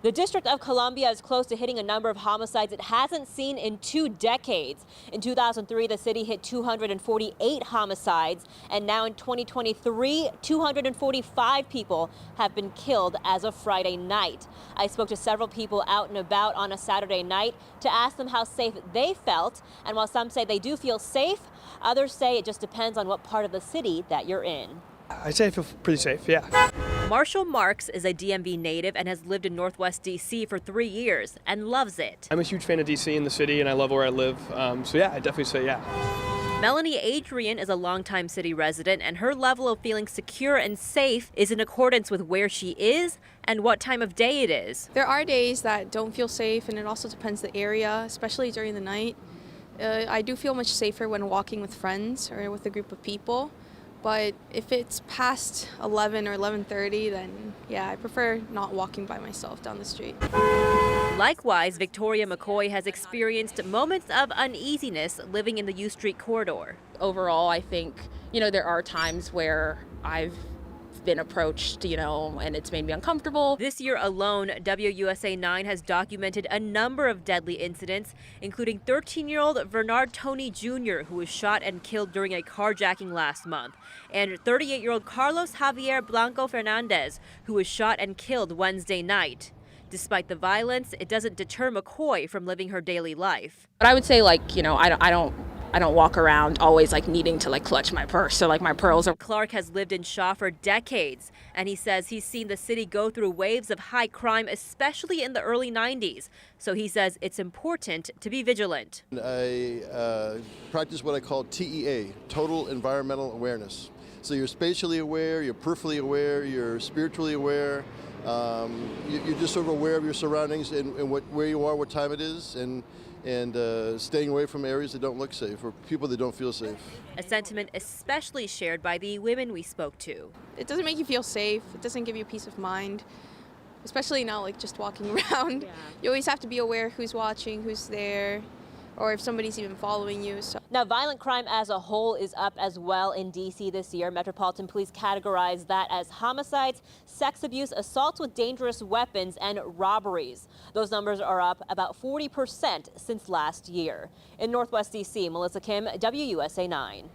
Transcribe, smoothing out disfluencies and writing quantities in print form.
The District of Columbia is close to hitting a number of homicides it hasn't seen in 2 decades. In 2003, the city hit 248 homicides, and now in 2023, 245 people have been killed as of Friday night. I spoke to several people out and about on a Saturday night to ask them how safe they felt, and while some say they do feel safe, others say it just depends on what part of the city that you're in. I'd say I feel pretty safe, yeah. Marshall Marks is a DMV native and has lived in Northwest D.C. for 3 years and loves it. I'm a huge fan of D.C. in the city, and I love where I live. So yeah, I'd definitely say yeah. Melanie Adrian is a longtime city resident, and her level of feeling secure and safe is in accordance with where she is and what time of day it is. There are days that don't feel safe, and it also depends the area, especially during the night. I do feel much safer when walking with friends or with a group of people. But if it's past 11 or 11:30, then yeah, I prefer not walking by myself down the street. Likewise, Victoria McCoy has experienced moments of uneasiness living in the U Street corridor. Overall, I think, there are times where I've been approached, and it's made me uncomfortable. This year alone, WUSA 9 has documented a number of deadly incidents, including 13-year-old Bernard Tony Jr., who was shot and killed during a carjacking last month, and 38-year-old Carlos Javier Blanco Fernandez, who was shot and killed Wednesday night. Despite the violence, it doesn't deter McCoy from living her daily life. But I would say, I don't walk around always needing to clutch my purse, so my pearls are. Clark has lived in Shaw for decades, and he says he's seen the city go through waves of high crime, especially in the early 90s. So he says it's important to be vigilant. I practice what I call TEA, total environmental awareness. So you're spatially aware, you're peripherally aware, you're spiritually aware. You're just sort of aware of your surroundings and where you are, what time it is, and staying away from areas that don't look safe or people that don't feel safe. A sentiment especially shared by the women we spoke to. It doesn't make you feel safe. It doesn't give you peace of mind, especially now, just walking around. Yeah. You always have to be aware who's watching, who's there, or if somebody's even following you. So. Now, violent crime as a whole is up as well in D.C. this year. Metropolitan Police categorize that as homicides, sex abuse, assaults with dangerous weapons, and robberies. Those numbers are up about 40% since last year. In Northwest D.C., Melissa Kim, WUSA 9.